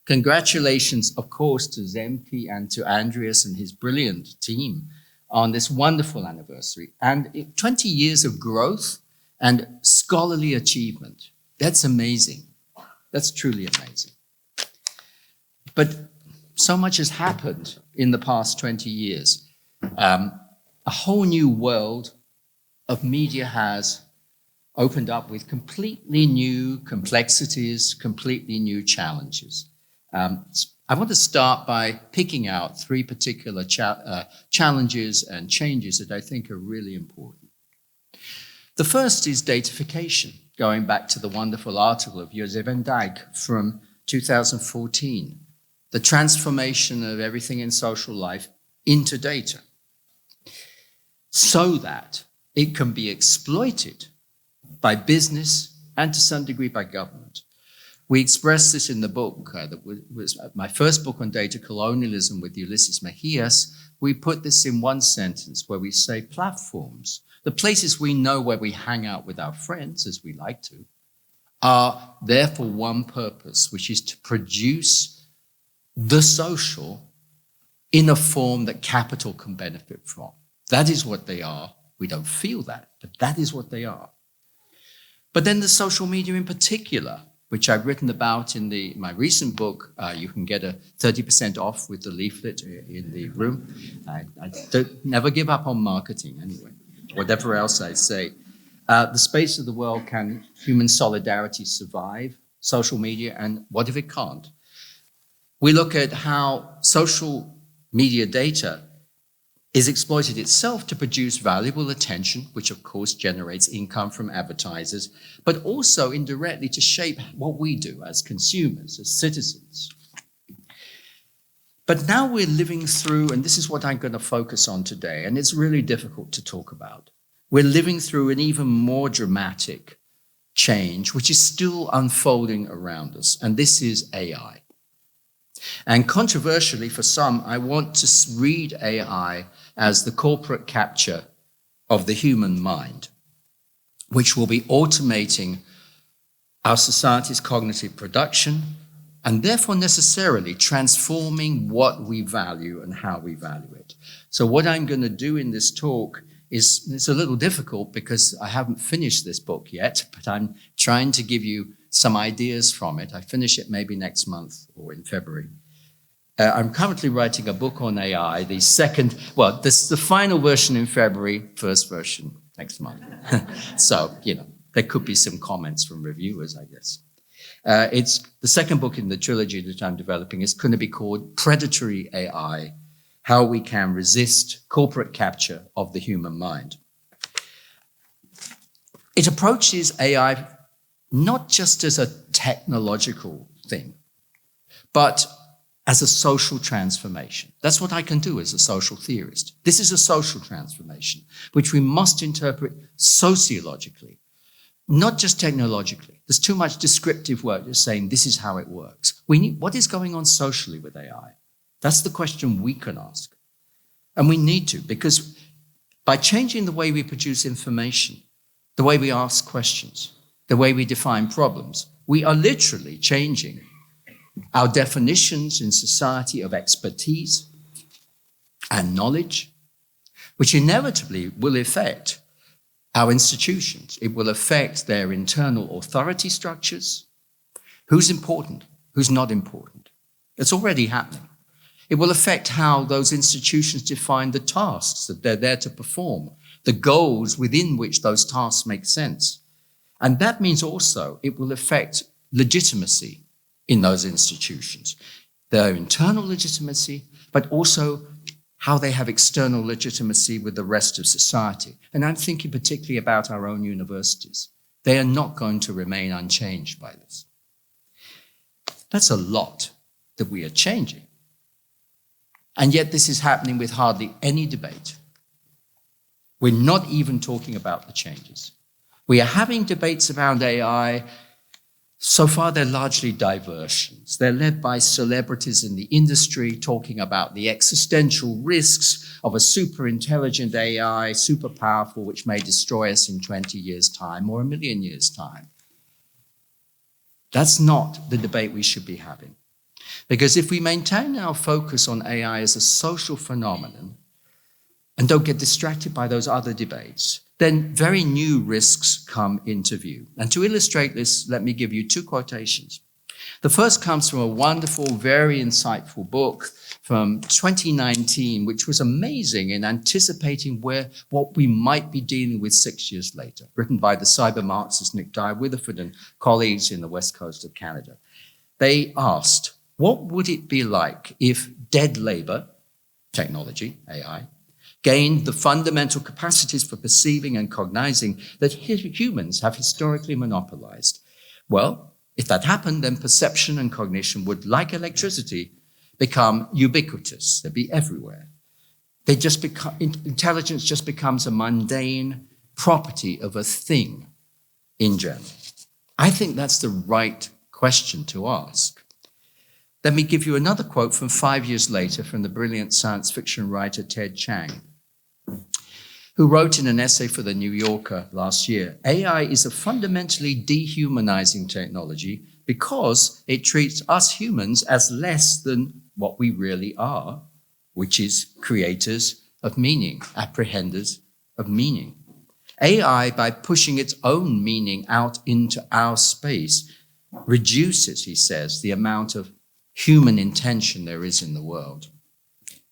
Congratulations, of course, to ZeMKI and to Andreas and his brilliant team on this wonderful anniversary. And 20 years of growth and scholarly achievement. That's amazing. That's truly amazing. But so much has happened in the past 20 years. A whole new world of media has opened up with completely new complexities, completely new challenges. I want to start by picking out three particular challenges and changes that I think are really important. The first is datafication, going back to the wonderful article of Josef van Dijk from 2014, the transformation of everything in social life into data, so that it can be exploited by business and to some degree by government. We express this in the book that was my first book on data colonialism with Ulysses Mejias. We put this in one sentence where we say platforms, the places we know where we hang out with our friends, as we like to, are there for one purpose, which is to produce the social in a form that capital can benefit from. That is what they are. We don't feel that, but that is what they are. But then the social media in particular, which I've written about in my recent book. You can get a 30% off with the leaflet in the room. I never give up on marketing anyway, whatever else I say. The space of the world, can human solidarity survive social media, and what if it can't? We look at how social media data is exploited itself to produce valuable attention, which of course generates income from advertisers, but also indirectly to shape what we do as consumers, as citizens. But now we're living through, and this is what I'm going to focus on today, and it's really difficult to talk about. We're living through an even more dramatic change, which is still unfolding around us, and this is AI. And controversially for some, I want to read AI as the corporate capture of the human mind, which will be automating our society's cognitive production and therefore necessarily transforming what we value and how we value it. So what I'm going to do in this talk is, it's a little difficult because I haven't finished this book yet, but I'm trying to give you some ideas from it. I finish it maybe next month or in February. I'm currently writing a book on AI, this is the final version in February, first version next month. So, there could be some comments from reviewers, I guess. It's the second book in the trilogy that I'm developing. It's going to be called Predatory AI, How We Can Resist Corporate Capture of the Human Mind. It approaches AI not just as a technological thing, but as a social transformation. That's what I can do as a social theorist. This is a social transformation, which we must interpret sociologically, not just technologically. There's too much descriptive work just saying this is how it works. What is going on socially with AI? That's the question we can ask. And we need to, because by changing the way we produce information, the way we ask questions, the way we define problems, we are literally changing our definitions in society of expertise and knowledge, which inevitably will affect our institutions. It will affect their internal authority structures. Who's important? Who's not important? It's already happening. It will affect how those institutions define the tasks that they're there to perform, the goals within which those tasks make sense. And that means also it will affect legitimacy in those institutions, their internal legitimacy, but also how they have external legitimacy with the rest of society. And I'm thinking particularly about our own universities. They are not going to remain unchanged by this. That's a lot that we are changing. And yet this is happening with hardly any debate. We're not even talking about the changes. We are having debates around AI. So far, they're largely diversions. They're led by celebrities in the industry talking about the existential risks of a super intelligent AI, super powerful, which may destroy us in 20 years' time or a million years' time. That's not the debate we should be having. Because if we maintain our focus on AI as a social phenomenon and don't get distracted by those other debates, then very new risks come into view. And to illustrate this, let me give you two quotations. The first comes from a wonderful, very insightful book from 2019, which was amazing in anticipating what we might be dealing with 6 years later, written by the cyber Marxist Nick Dyer Witherford and colleagues in the west coast of Canada. They asked, what would it be like if dead labor, technology, AI, gained the fundamental capacities for perceiving and cognizing that humans have historically monopolized? Well, if that happened, then perception and cognition would, like electricity, become ubiquitous. They'd be everywhere. Intelligence just becomes a mundane property of a thing in general. I think that's the right question to ask. Let me give you another quote from 5 years later from the brilliant science fiction writer Ted Chiang, who wrote in an essay for The New Yorker last year, AI is a fundamentally dehumanizing technology because it treats us humans as less than what we really are, which is creators of meaning, apprehenders of meaning. AI, by pushing its own meaning out into our space, reduces, he says, the amount of human intention there is in the world.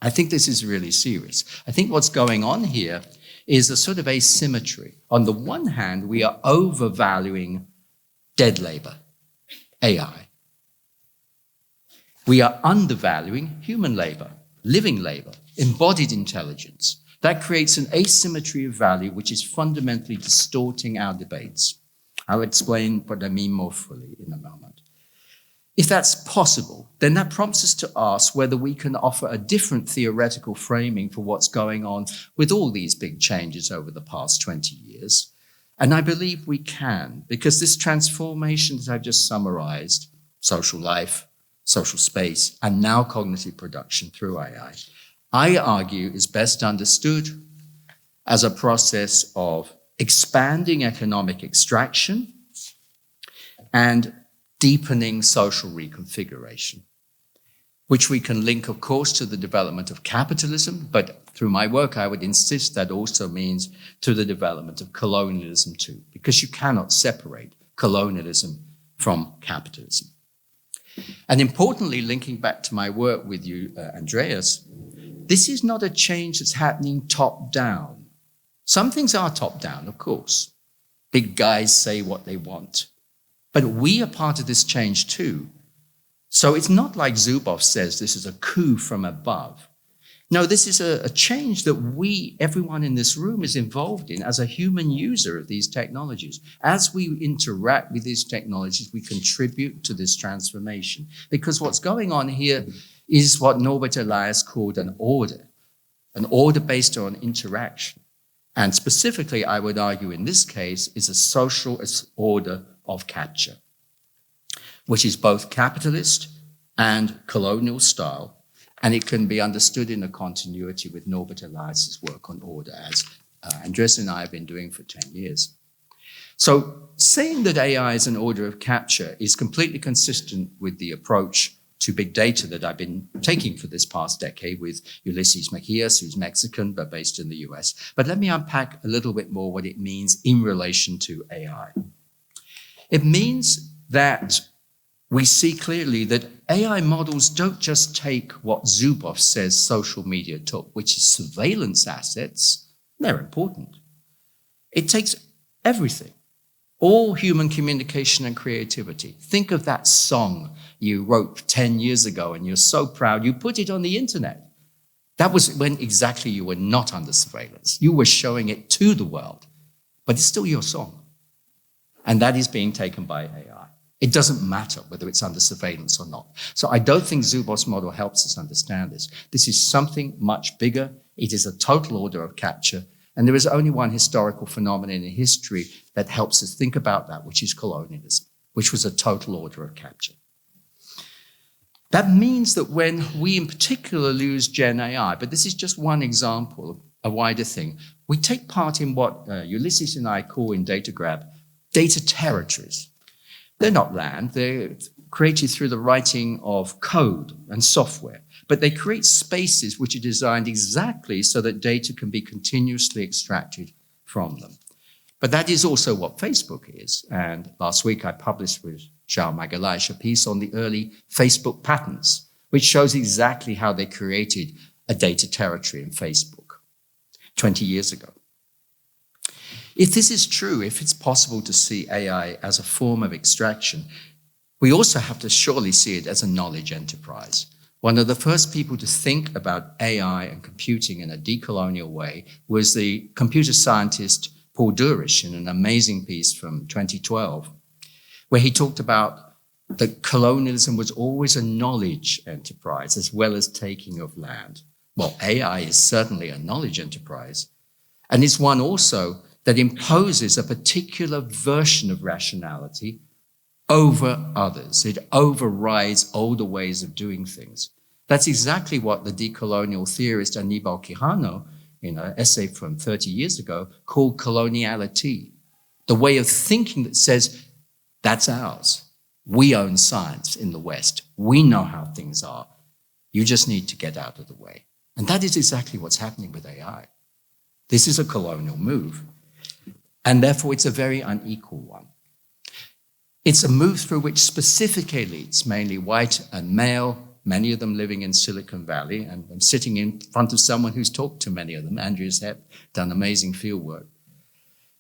I think this is really serious. I think what's going on here is a sort of asymmetry. On the one hand, we are overvaluing dead labor, AI. We are undervaluing human labor, living labor, embodied intelligence. That creates an asymmetry of value which is fundamentally distorting our debates. I'll explain what I mean more fully in a moment. If that's possible, then that prompts us to ask whether we can offer a different theoretical framing for what's going on with all these big changes over the past 20 years. And I believe we can, because this transformation that I've just summarized, social life, social space, and now cognitive production through AI, I argue is best understood as a process of expanding economic extraction and deepening social reconfiguration, which we can link, of course, to the development of capitalism, but through my work, I would insist that also means to the development of colonialism too, because you cannot separate colonialism from capitalism. And importantly, linking back to my work with you, Andreas, this is not a change that's happening top-down. Some things are top-down, of course. Big guys say what they want. But we are part of this change too. So it's not like Zuboff says this is a coup from above. No, this is a change that everyone in this room is involved in as a human user of these technologies. As we interact with these technologies, we contribute to this transformation. Because what's going on here is what Norbert Elias called an order based on interaction. And specifically, I would argue in this case, is a social order of capture, which is both capitalist and colonial style, and it can be understood in a continuity with Norbert Elias's work on order, as Andres and I have been doing for 10 years. So saying that AI is an order of capture is completely consistent with the approach to big data that I've been taking for this past decade with Ulises Mejias, who's Mexican but based in the US. But let me unpack a little bit more what it means in relation to AI. It means that we see clearly that AI models don't just take what Zuboff says social media took, which is surveillance assets. They're important. It takes everything, all human communication and creativity. Think of that song you wrote 10 years ago and you're so proud you put it on the internet. That was when exactly you were not under surveillance. You were showing it to the world, but it's still your song. And that is being taken by AI. It doesn't matter whether it's under surveillance or not. So I don't think Zuboff's model helps us understand this. This is something much bigger. It is a total order of capture. And there is only one historical phenomenon in history that helps us think about that, which is colonialism, which was a total order of capture. That means that when we in particular use Gen AI, but this is just one example of a wider thing, we take part in what Ulises and I call in DataGrab, data territories. They're not land, they're created through the writing of code and software, but they create spaces which are designed exactly so that data can be continuously extracted from them. But that is also what Facebook is. And last week I published with Charles Magalhaes a piece on the early Facebook patents, which shows exactly how they created a data territory in Facebook 20 years ago. If this is true, if it's possible to see AI as a form of extraction, we also have to surely see it as a knowledge enterprise. One of the first people to think about AI and computing in a decolonial way was the computer scientist Paul Durisch in an amazing piece from 2012, where he talked about that colonialism was always a knowledge enterprise as well as taking of land. Well, AI is certainly a knowledge enterprise, and it's one also that imposes a particular version of rationality over others. It overrides older ways of doing things. That's exactly what the decolonial theorist Aníbal Quijano, in an essay from 30 years ago, called coloniality. The way of thinking that says, that's ours. We own science in the West. We know how things are. You just need to get out of the way. And that is exactly what's happening with AI. This is a colonial move. And therefore, it's a very unequal one. It's a move through which specific elites, mainly white and male, many of them living in Silicon Valley, and I'm sitting in front of someone who's talked to many of them, Andreas Hepp, done amazing field work.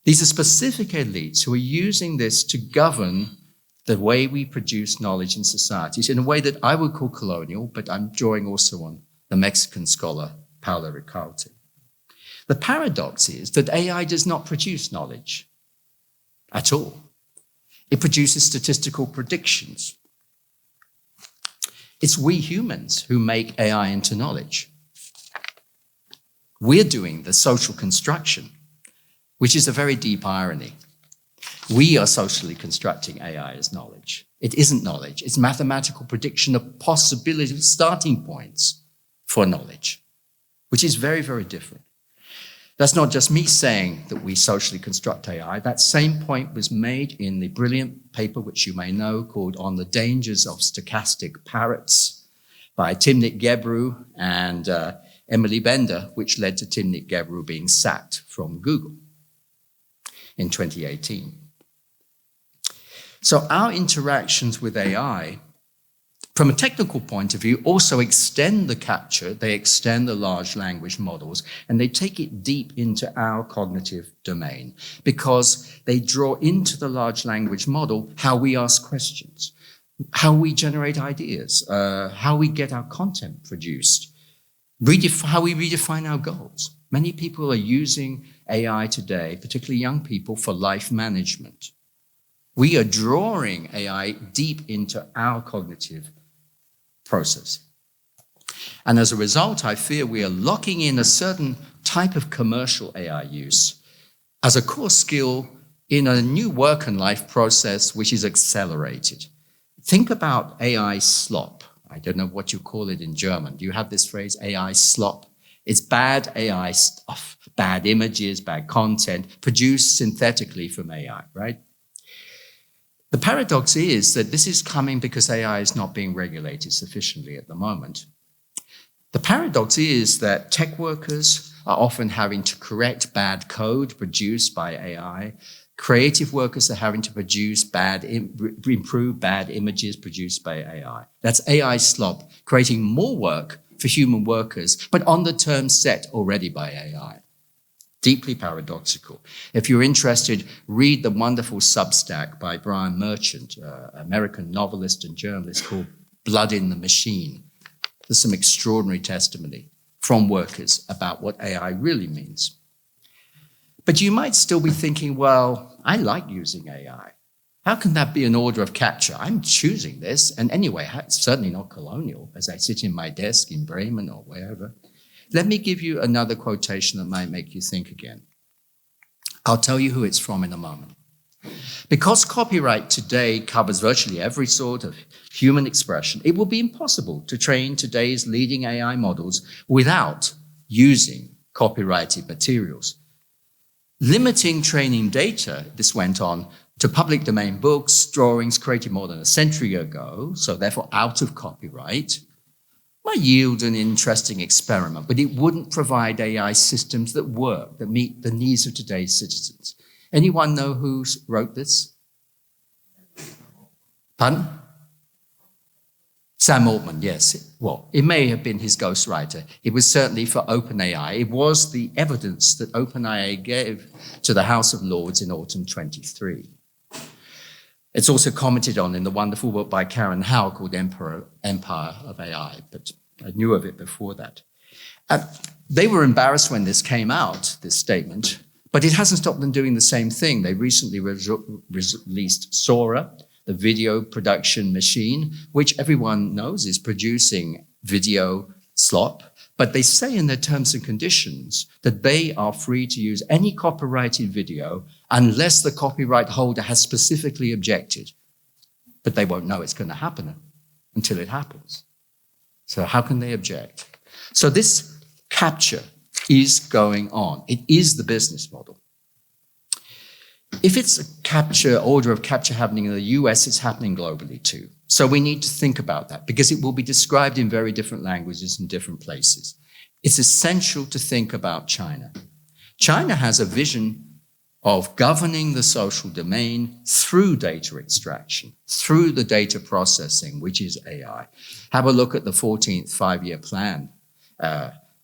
These are specific elites who are using this to govern the way we produce knowledge in societies in a way that I would call colonial, but I'm drawing also on the Mexican scholar Paulo Ricaurte. The paradox is that AI does not produce knowledge at all. It produces statistical predictions. It's we humans who make AI into knowledge. We're doing the social construction, which is a very deep irony. We are socially constructing AI as knowledge. It isn't knowledge. It's mathematical prediction of possibility of starting points for knowledge, which is very, very different. That's not just me saying that we socially construct AI. That same point was made in the brilliant paper, which you may know, called On the Dangers of Stochastic Parrots by Timnit Gebru and Emily Bender, which led to Timnit Gebru being sacked from Google in 2018. So our interactions with AI, from a technical point of view, also extend the capture, they extend the large language models, and they take it deep into our cognitive domain because they draw into the large language model how we ask questions, how we generate ideas, how we get our content produced, how we redefine our goals. Many people are using AI today, particularly young people, for life management. We are drawing AI deep into our cognitive process. And as a result, I fear we are locking in a certain type of commercial AI use as a core skill in a new work and life process which is accelerated. Think about AI slop. I don't know what you call it in German. Do you have this phrase, AI slop? It's bad AI stuff, bad images, bad content produced synthetically from AI, right? The paradox is that this is coming because AI is not being regulated sufficiently at the moment. The paradox is that tech workers are often having to correct bad code produced by AI. Creative workers are having to improve bad images produced by AI. That's AI slop, creating more work for human workers, but on the terms set already by AI. Deeply paradoxical. If you're interested, read the wonderful Substack by Brian Merchant, American novelist and journalist, called Blood in the Machine. There's some extraordinary testimony from workers about what AI really means. But you might still be thinking, well, I like using AI. How can that be an order of capture? I'm choosing this. And anyway, it's certainly not colonial as I sit in my desk in Bremen or wherever. Let me give you another quotation that might make you think again. I'll tell you who it's from in a moment. Because copyright today covers virtually every sort of human expression, it will be impossible to train today's leading AI models without using copyrighted materials. Limiting training data, this went on, to public domain books, drawings created more than a century ago, so therefore out of copyright, might yield an interesting experiment, but it wouldn't provide AI systems that work, that meet the needs of today's citizens. Anyone know who wrote this? Pardon? Sam Altman, yes. Well, it may have been his ghostwriter. It was certainly for OpenAI. It was the evidence that OpenAI gave to the House of Lords in autumn 23. It's also commented on in the wonderful book by Karen Howe called Empire of AI, but I knew of it before that. They were embarrassed when this came out, this statement, but it hasn't stopped them doing the same thing. They recently released Sora, the video production machine, which everyone knows is producing video slop, but they say in their terms and conditions that they are free to use any copyrighted video unless the copyright holder has specifically objected. But they won't know it's going to happen until it happens. So how can they object? So this capture is going on. It is the business model. If it's a order of capture happening in the US, it's happening globally too. So we need to think about that because it will be described in very different languages in different places. It's essential to think about China. China has a vision of governing the social domain through data extraction, through the data processing, which is AI. Have a look at the 14th five-year plan,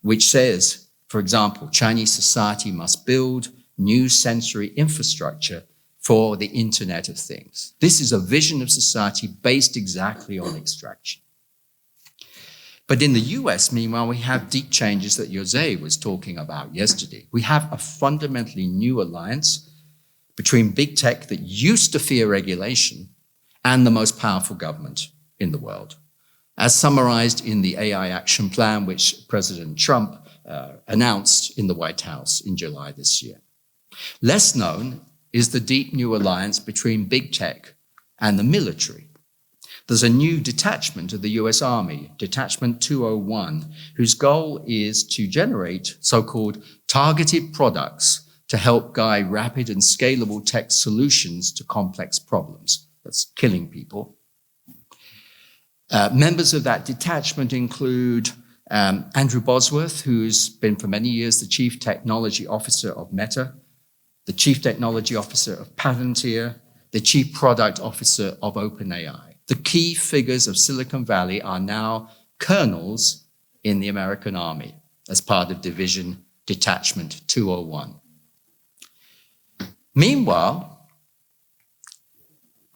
which says, for example, Chinese society must build new sensory infrastructure for the Internet of Things. This is a vision of society based exactly on extraction. But in the US, meanwhile, we have deep changes that Jose was talking about yesterday. We have a fundamentally new alliance between big tech that used to fear regulation and the most powerful government in the world. As summarized in the AI Action Plan, which President Trump announced in the White House in July this year. Less known is the deep new alliance between big tech and the military. There's a new detachment of the US Army, Detachment 201, whose goal is to generate so-called targeted products to help guide rapid and scalable tech solutions to complex problems. That's killing people. Members of that detachment include Andrew Bosworth, who's been for many years the Chief Technology Officer of Meta, the Chief Technology Officer of Palantir, the Chief Product Officer of OpenAI. The key figures of Silicon Valley are now colonels in the American Army as part of Division Detachment 201. Meanwhile,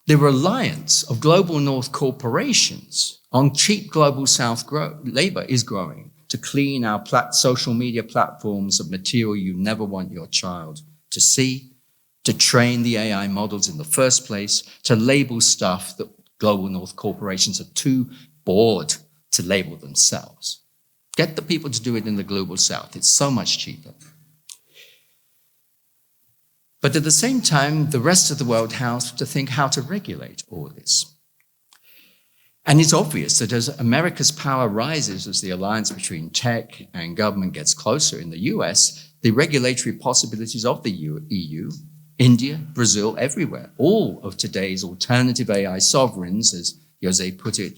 the reliance of global north corporations on cheap global south labor is growing to clean our social media platforms of material you never want your child to see, to train the AI models in the first place, to label stuff that global north corporations are too bored to label themselves. Get the people to do it in the global south. It's so much cheaper. But at the same time, the rest of the world has to think how to regulate all this. And it's obvious that as America's power rises, as the alliance between tech and government gets closer in the US, the regulatory possibilities of the EU, India, Brazil, everywhere, all of today's alternative AI sovereigns, as Jose put it,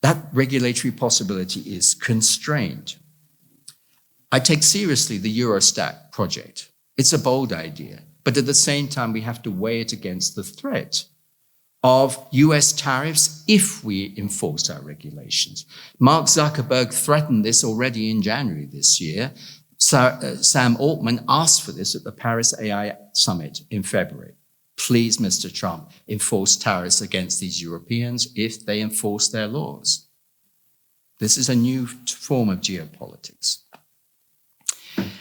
that regulatory possibility is constrained. I take seriously the Eurostat project. It's a bold idea, but at the same time, we have to weigh it against the threat of US tariffs if we enforce our regulations. Mark Zuckerberg threatened this already in January this year. Sam Altman asked for this at the Paris AI Summit in February. Please, Mr. Trump, enforce tariffs against these Europeans if they enforce their laws. This is a new form of geopolitics.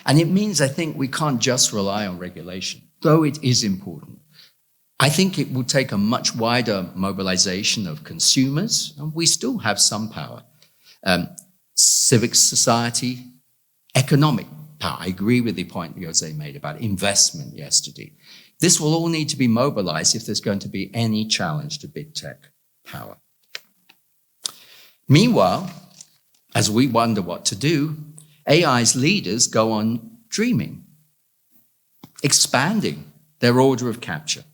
And it means, I think, we can't just rely on regulation, though it is important. I think it will take a much wider mobilization of consumers, and we still have some power. Civic society, economic power. I agree with the point Jose made about investment yesterday. This will all need to be mobilized if there's going to be any challenge to big tech power. Meanwhile, as we wonder what to do, AI's leaders go on dreaming, expanding their order of capture.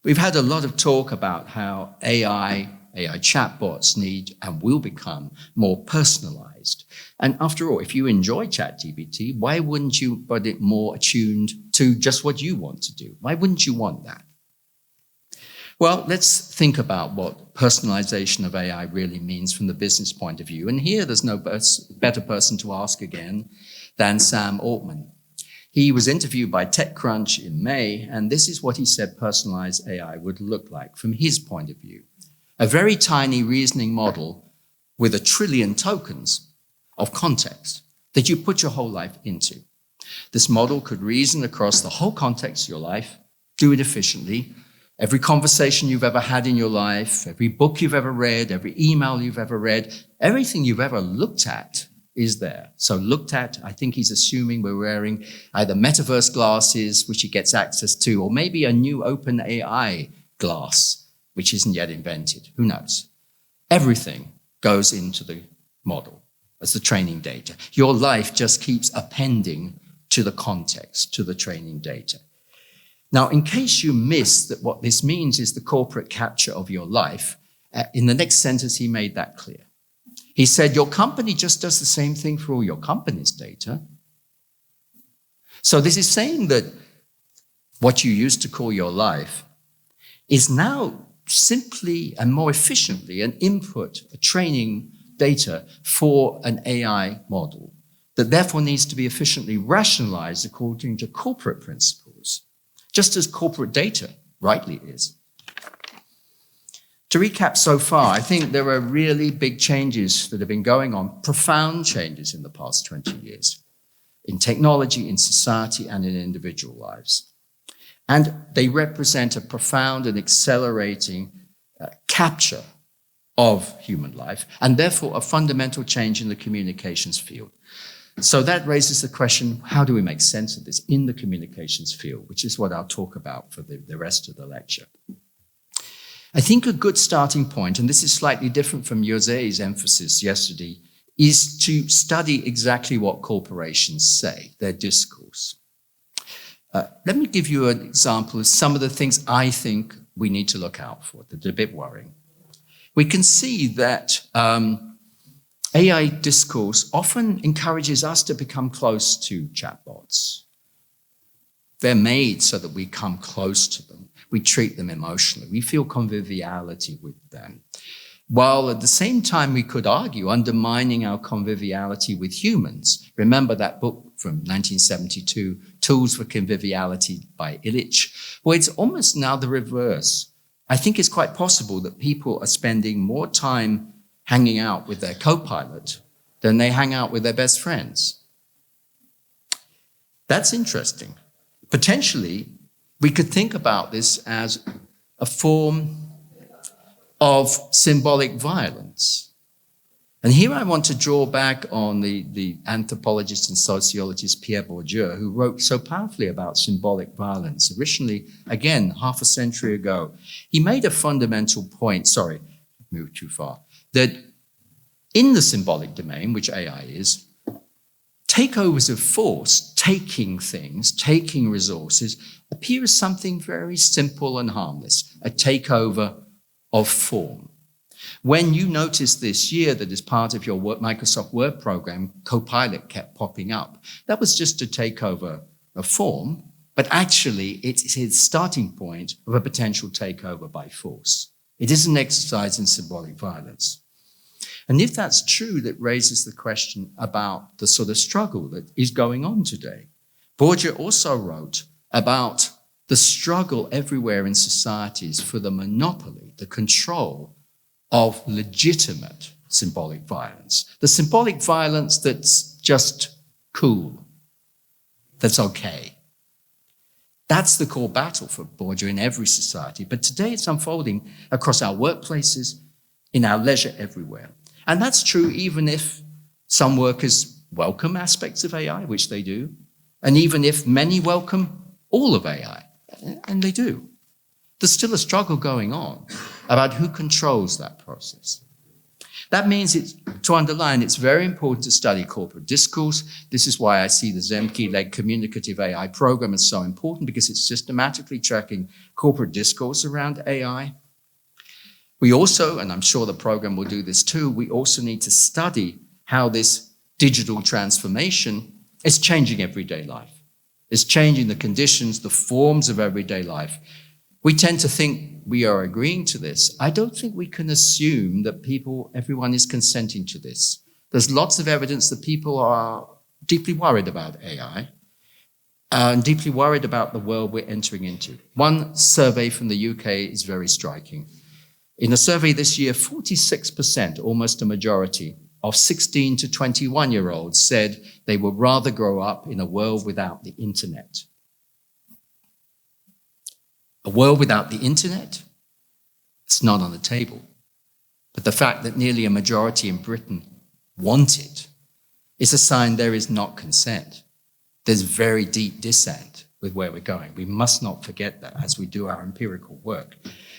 We've had a lot of talk about how AI chatbots need and will become more personalized. And after all, if you enjoy ChatGPT, why wouldn't you put it more attuned to just what you want to do? Why wouldn't you want that? Well, let's think about what personalization of AI really means from the business point of view. And here there's no better person to ask again than Sam Altman. He was interviewed by TechCrunch in May, and this is what he said personalized AI would look like from his point of view. A very tiny reasoning model with 1 trillion tokens of context that you put your whole life into. This model could reason across the whole context of your life, do it efficiently. Every conversation you've ever had in your life, every book you've ever read, every email you've ever read, everything you've ever looked at is there. So looked at, I think he's assuming we're wearing either metaverse glasses, which he gets access to, or maybe a new OpenAI glass, which isn't yet invented. Who knows? Everything goes into the model as the training data. Your life just keeps appending to the context, to the training data. Now, in case you missed that what this means is the corporate capture of your life, in the next sentence he made that clear. He said, your company just does the same thing for all your company's data. So this is saying that what you used to call your life is now simply and more efficiently an input, a training data for an AI model that therefore needs to be efficiently rationalized according to corporate principles, just as corporate data rightly is. To recap so far, I think there are really big changes that have been going on, profound changes in the past 20 years, in technology, in society, and in individual lives. And they represent a profound and accelerating capture of human life, and therefore a fundamental change in the communications field. So that raises the question, how do we make sense of this in the communications field, which is what I'll talk about for the rest of the lecture. I think a good starting point, and this is slightly different from José's emphasis yesterday, is to study exactly what corporations say, their discourse. Let me give you an example of some of the things I think we need to look out for that are a bit worrying. We can see that AI discourse often encourages us to become close to chatbots. They're made so that we come close to them. We treat them emotionally. We feel conviviality with them. While at the same time, we could argue undermining our conviviality with humans. Remember that book from 1972, Tools for Conviviality by Illich? Well, it's almost now the reverse. I think it's quite possible that people are spending more time hanging out with their co-pilot than they hang out with their best friends. That's interesting. Potentially, we could think about this as a form of symbolic violence. And here I want to draw back on the anthropologist and sociologist Pierre Bourdieu, who wrote so powerfully about symbolic violence. Originally, again, half a century ago, he made a fundamental point, sorry, moved too far, that in the symbolic domain, which AI is, takeovers of force, taking things, taking resources, appear as something very simple and harmless, a takeover of form. When you noticed this year that as part of your Microsoft Word program, Copilot kept popping up, that was just a takeover of form, but actually it's its starting point of a potential takeover by force. It is an exercise in symbolic violence. And if that's true, that raises the question about the sort of struggle that is going on today. Bourdieu also wrote about the struggle everywhere in societies for the monopoly, the control of legitimate symbolic violence. The symbolic violence that's just cool, that's okay. That's the core battle for Bourdieu in every society. But today it's unfolding across our workplaces, in our leisure, everywhere. And that's true even if some workers welcome aspects of AI, which they do, and even if many welcome all of AI, and they do. There's still a struggle going on about who controls that process. That means it's to underline it's very important to study corporate discourse. This is why I see the ZeMKI-led communicative AI program as so important, because it's systematically tracking corporate discourse around AI. We also, and I'm sure the program will do this too, we also need to study how this digital transformation is changing everyday life. It's changing the conditions, the forms of everyday life. We tend to think we are agreeing to this. I don't think we can assume that everyone is consenting to this. There's lots of evidence that people are deeply worried about AI and deeply worried about the world we're entering into. One survey from the UK is very striking. In a survey this year, 46%, almost a majority, of 16 to 21-year-olds said they would rather grow up in a world without the internet. A world without the internet? It's not on the table. But the fact that nearly a majority in Britain want it is a sign there is not consent. There's very deep dissent with where we're going. We must not forget that as we do our empirical work.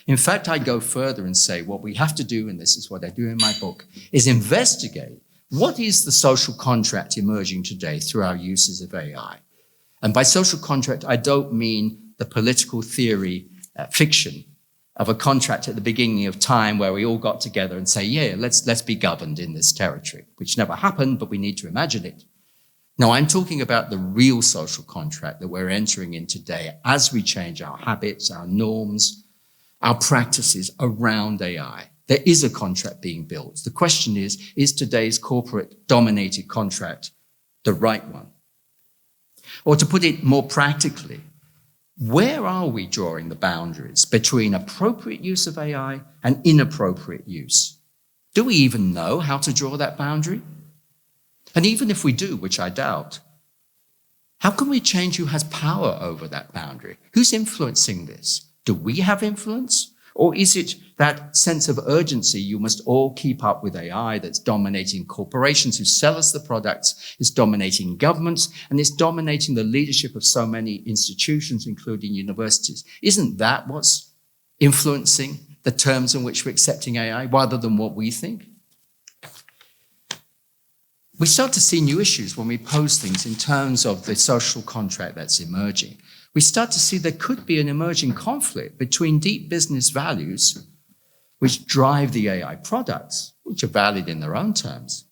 In fact, I go further and say what we have to do, and this is what I do in my book, is investigate what is the social contract emerging today through our uses of AI. And by social contract, I don't mean the political theory fiction of a contract at the beginning of time where we all got together and say, yeah, let's be governed in this territory, which never happened, but we need to imagine it. No, I'm talking about the real social contract that we're entering in today as we change our habits, our norms, our practices around AI. There is a contract being built. The question is today's corporate-dominated contract the right one? Or to put it more practically, where are we drawing the boundaries between appropriate use of AI and inappropriate use? Do we even know how to draw that boundary? And even if we do, which I doubt, how can we change who has power over that boundary? Who's influencing this? Do we have influence? Or is it that sense of urgency, you must all keep up with AI, that's dominating corporations who sell us the products, is dominating governments, and is dominating the leadership of so many institutions, including universities? Isn't that what's influencing the terms in which we're accepting AI, rather than what we think? We start to see new issues when we pose things in terms of the social contract that's emerging. We start to see there could be an emerging conflict between deep business values, which drive the AI products, which are valid in their own terms,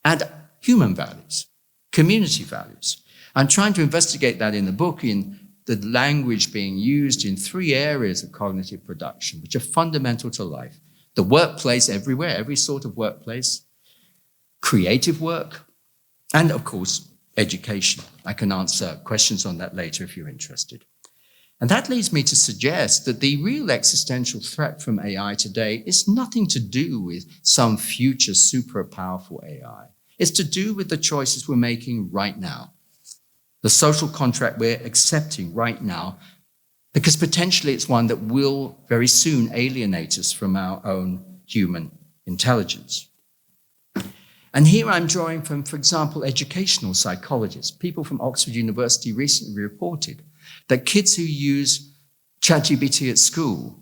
and human values, community values. I'm trying to investigate that in the book in the language being used in 3 areas of cognitive production, which are fundamental to life. The workplace everywhere, every sort of workplace, creative work, and of course, education. I can answer questions on that later if you're interested. And that leads me to suggest that the real existential threat from AI today is nothing to do with some future super powerful AI. It's to do with the choices we're making right now, the social contract we're accepting right now, because potentially it's one that will very soon alienate us from our own human intelligence. And here I'm drawing from, for example, educational psychologists. People from Oxford University recently reported that kids who use ChatGPT at school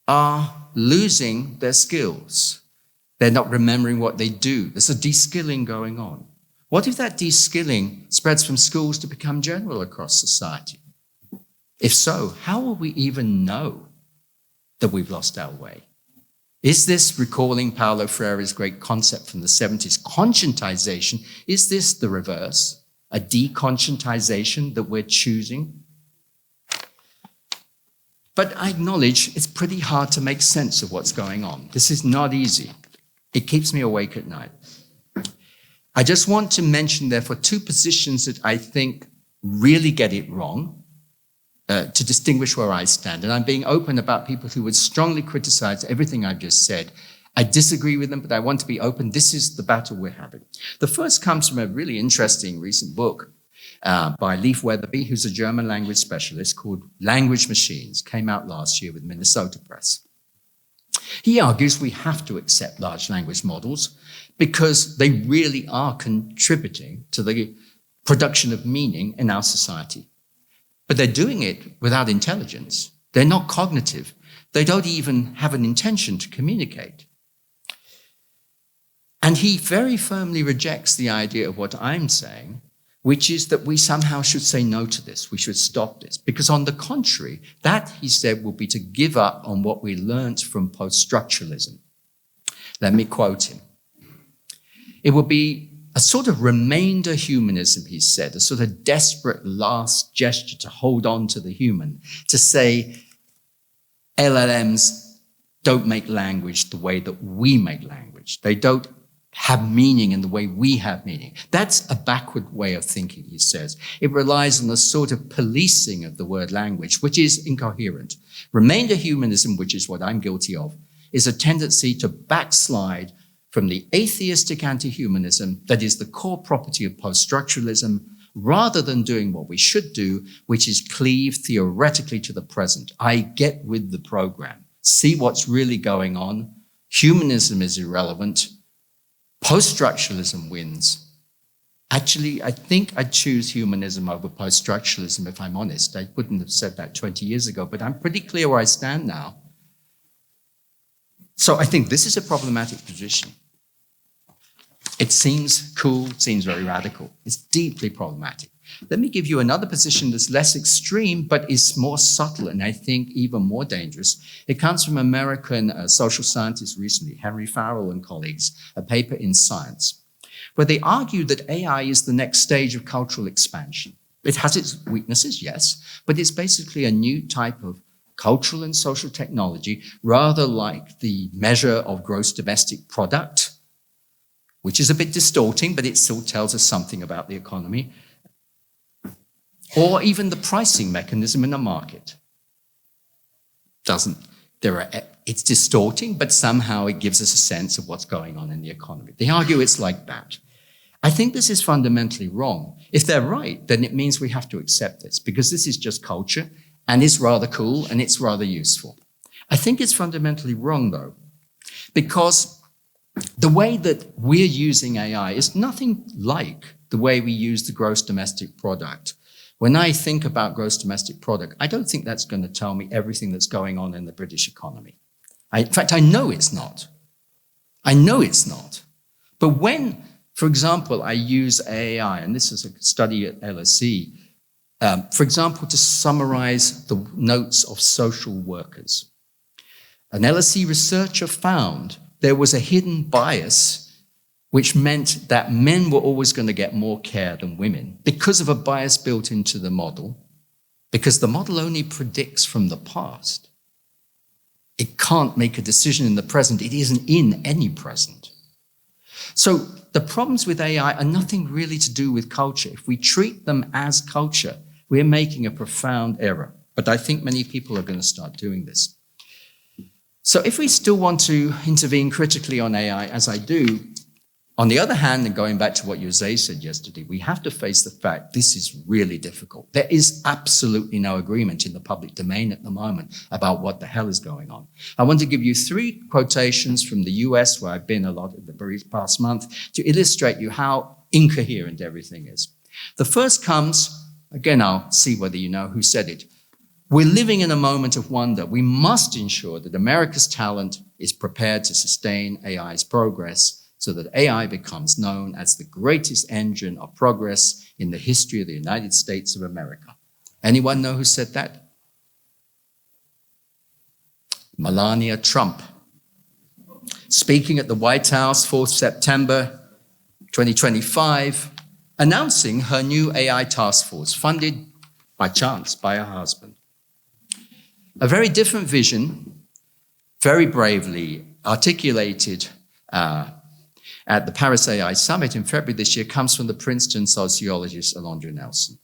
are losing their skills. They're not remembering what they do. There's a de-skilling going on. What if that de-skilling spreads from schools to become general across society? If so, how will we even know that we've lost our way? Is this, recalling Paulo Freire's great concept from the 70s, conscientization, is this the reverse, a deconscientization that we're choosing? But I acknowledge it's pretty hard to make sense of what's going on. This is not easy. It keeps me awake at night. I just want to mention, therefore, 2 positions that I think really get it wrong, to distinguish where I stand. And I'm being open about people who would strongly criticize everything I've just said. I disagree with them, but I want to be open. This is the battle we're having. The first comes from a really interesting recent book by Leif Weatherby, who's a German language specialist, called Language Machines, came out last year with Minnesota Press. He argues we have to accept large language models because they really are contributing to the production of meaning in our society. But they're doing it without intelligence. They're not cognitive. They don't even have an intention to communicate. And he very firmly rejects the idea of what I'm saying, which is that we somehow should say no to this. We should stop this. Because on the contrary, that, he said, will be to give up on what we learnt from post-structuralism. Let me quote him. It will be a sort of remainder humanism, he said, a sort of desperate last gesture to hold on to the human, to say LLMs don't make language the way that we make language. They don't have meaning in the way we have meaning. That's a backward way of thinking, he says. It relies on a sort of policing of the word language, which is incoherent. Remainder humanism, which is what I'm guilty of, is a tendency to backslide from the atheistic anti-humanism that is the core property of post-structuralism, rather than doing what we should do, which is cleave theoretically to the present. I get with the program, see what's really going on. Humanism is irrelevant. Post-structuralism wins. Actually, I think I'd choose humanism over post-structuralism, if I'm honest. I wouldn't have said that 20 years ago, but I'm pretty clear where I stand now. So I think this is a problematic position. It seems cool, it seems very radical. It's deeply problematic. Let me give you another position that's less extreme, but is more subtle and I think even more dangerous. It comes from American social scientists recently, Henry Farrell and colleagues, a paper in Science, where they argue that AI is the next stage of cultural expansion. It has its weaknesses, yes, but it's basically a new type of cultural and social technology, rather like the measure of gross domestic product, which is a bit distorting, but it still tells us something about the economy, or even the pricing mechanism in a market. It's distorting, but somehow it gives us a sense of what's going on in the economy. They argue it's like that. I think this is fundamentally wrong. If they're right, then it means we have to accept this, because this is just culture, and it's rather cool, and it's rather useful. I think it's fundamentally wrong, though, because the way that we're using AI is nothing like the way we use the gross domestic product. When I think about gross domestic product, I don't think that's going to tell me everything that's going on in the British economy. In fact, I know it's not. I know it's not. But when, for example, I use AI, and this is a study at LSE, for example, to summarize the notes of social workers. An LSE researcher found there was a hidden bias which meant that men were always going to get more care than women because of a bias built into the model, because the model only predicts from the past. It can't make a decision in the present. It isn't in any present. So the problems with AI are nothing really to do with culture. If we treat them as culture, we're making a profound error. But I think many people are going to start doing this. So if we still want to intervene critically on AI, as I do, on the other hand, and going back to what Jose said yesterday, we have to face the fact this is really difficult. There is absolutely no agreement in the public domain at the moment about what the hell is going on. I want to give you 3 quotations from the US, where I've been a lot in the past month, to illustrate you how incoherent everything is. The first comes, again, I'll see whether you know who said it. We're living in a moment of wonder. We must ensure that America's talent is prepared to sustain AI's progress, so that AI becomes known as the greatest engine of progress in the history of the United States of America. Anyone know who said that? Melania Trump. Speaking at the White House, 4th September 2025, announcing her new AI task force, funded by chance by her husband. A very different vision, very bravely articulated at the Paris AI Summit in February this year, comes from the Princeton sociologist Alondra Nelson,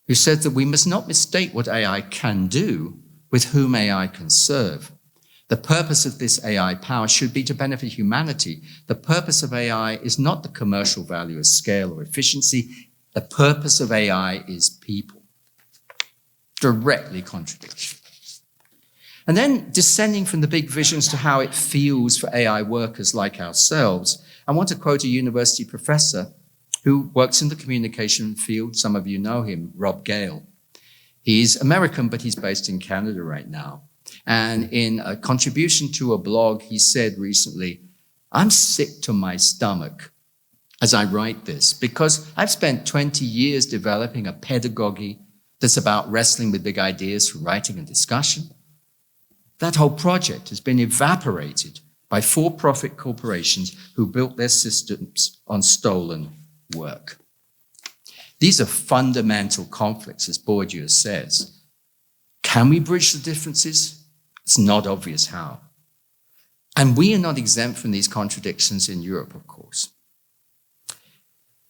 who said that we must not mistake what AI can do with whom AI can serve. The purpose of this AI power should be to benefit humanity. The purpose of AI is not the commercial value of scale or efficiency. The purpose of AI is people. Directly contradiction. And then descending from the big visions to how it feels for AI workers like ourselves, I want to quote a university professor who works in the communication field. Some of you know him, Rob Gale. He's American, but he's based in Canada right now. And in a contribution to a blog, he said recently, I'm sick to my stomach as I write this, because I've spent 20 years developing a pedagogy that's about wrestling with big ideas for writing and discussion. That whole project has been evaporated by for-profit corporations who built their systems on stolen work. These are fundamental conflicts, as Bourdieu says. Can we bridge the differences? It's not obvious how. And we are not exempt from these contradictions in Europe, of course.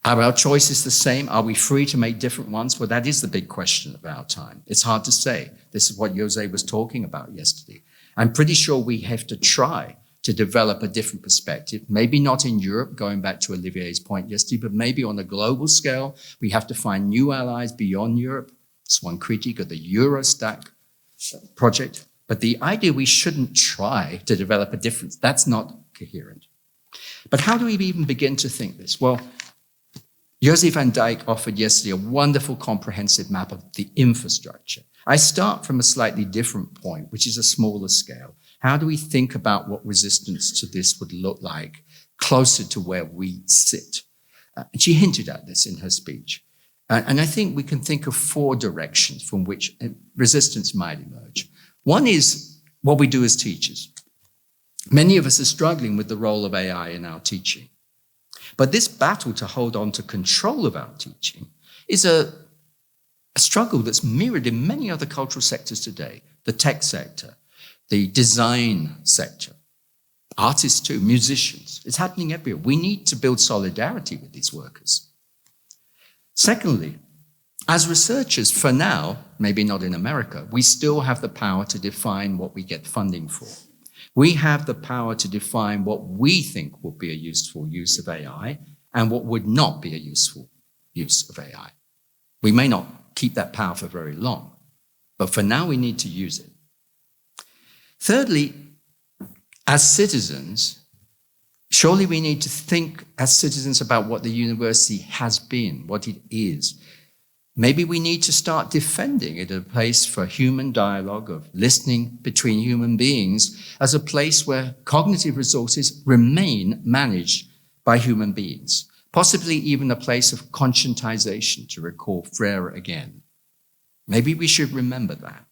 Are our choices the same? Are we free to make different ones? Well, that is the big question of our time. It's hard to say. This is what Jose was talking about yesterday. I'm pretty sure we have to try to develop a different perspective, maybe not in Europe, going back to Olivier's point yesterday, but maybe on a global scale. We have to find new allies beyond Europe. It's one critique of the Eurostack project. But the idea we shouldn't try to develop a difference, that's not coherent. But how do we even begin to think this? Well, Jose van Dijk offered yesterday a wonderful comprehensive map of the infrastructure. I start from a slightly different point, which is a smaller scale. How do we think about what resistance to this would look like closer to where we sit? And she hinted at this in her speech. And I think we can think of 4 directions from which resistance might emerge. One is what we do as teachers. Many of us are struggling with the role of AI in our teaching. But this battle to hold on to control of our teaching is a struggle that's mirrored in many other cultural sectors today. The tech sector, the design sector, artists too, musicians. It's happening everywhere. We need to build solidarity with these workers. Secondly, as researchers, for now, maybe not in America, we still have the power to define what we get funding for. We have the power to define what we think would be a useful use of AI and what would not be a useful use of AI. We may not keep that power for very long, but for now we need to use it. Thirdly, as citizens, surely we need to think as citizens about what the university has been, what it is. Maybe we need to start defending it as a place for human dialogue, of listening between human beings, as a place where cognitive resources remain managed by human beings, possibly even a place of conscientization, to recall Freire again. Maybe we should remember that.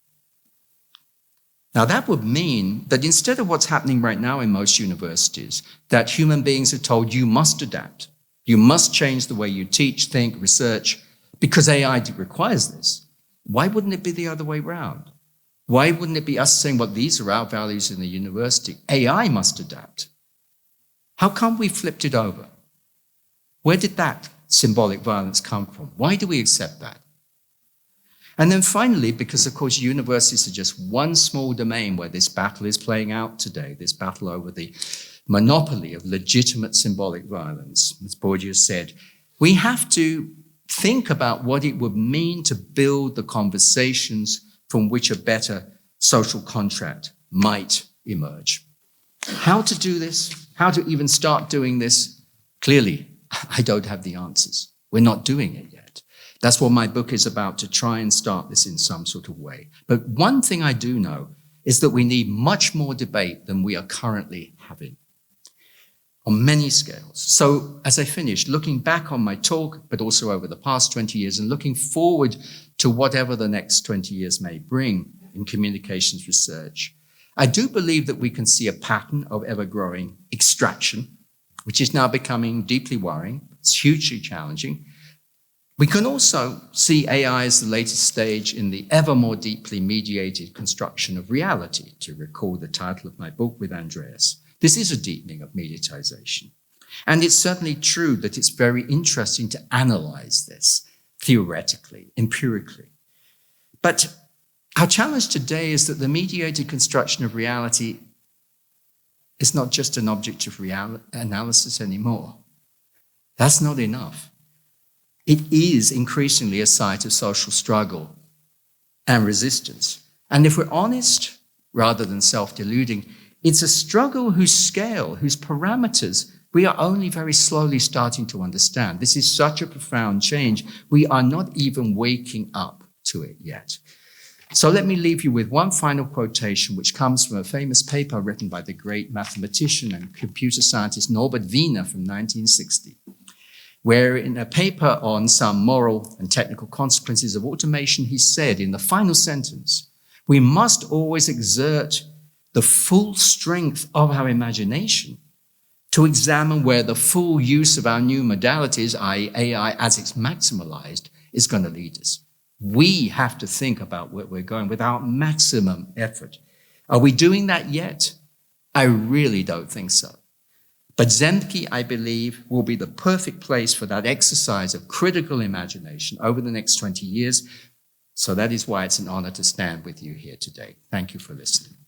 Now, that would mean that instead of what's happening right now in most universities, that human beings are told you must adapt, you must change the way you teach, think, research, because AI requires this. Why wouldn't it be the other way around? Why wouldn't it be us saying, well, these are our values in the university. AI must adapt. How come we flipped it over? Where did that symbolic violence come from? Why do we accept that? And then finally, because of course universities are just one small domain where this battle is playing out today, this battle over the monopoly of legitimate symbolic violence, as Bourdieu said, we have to think about what it would mean to build the conversations from which a better social contract might emerge. How to do this? How to even start doing this? Clearly, I don't have the answers. We're not doing it yet. That's what my book is about, to try and start this in some sort of way. But one thing I do know is that we need much more debate than we are currently having on many scales. So as I finish, looking back on my talk, but also over the past 20 years and looking forward to whatever the next 20 years may bring in communications research, I do believe that we can see a pattern of ever-growing extraction, which is now becoming deeply worrying. It's hugely challenging. We can also see AI as the latest stage in the ever more deeply mediated construction of reality, to recall the title of my book with Andreas. This is a deepening of mediatization. And it's certainly true that it's very interesting to analyze this theoretically, empirically. But our challenge today is that the mediated construction of reality is not just an object of analysis anymore. That's not enough. It is increasingly a site of social struggle and resistance. And if we're honest, rather than self-deluding, it's a struggle whose scale, whose parameters, we are only very slowly starting to understand. This is such a profound change. We are not even waking up to it yet. So let me leave you with one final quotation, which comes from a famous paper written by the great mathematician and computer scientist Norbert Wiener from 1960, where in a paper on some moral and technical consequences of automation, he said in the final sentence, "We must always exert the full strength of our imagination to examine where the full use of our new modalities, i.e. AI as it's maximalized, is going to lead us." We have to think about where we're going with our maximum effort. Are we doing that yet? I really don't think so. But ZeMKI, I believe, will be the perfect place for that exercise of critical imagination over the next 20 years. So that is why it's an honor to stand with you here today. Thank you for listening.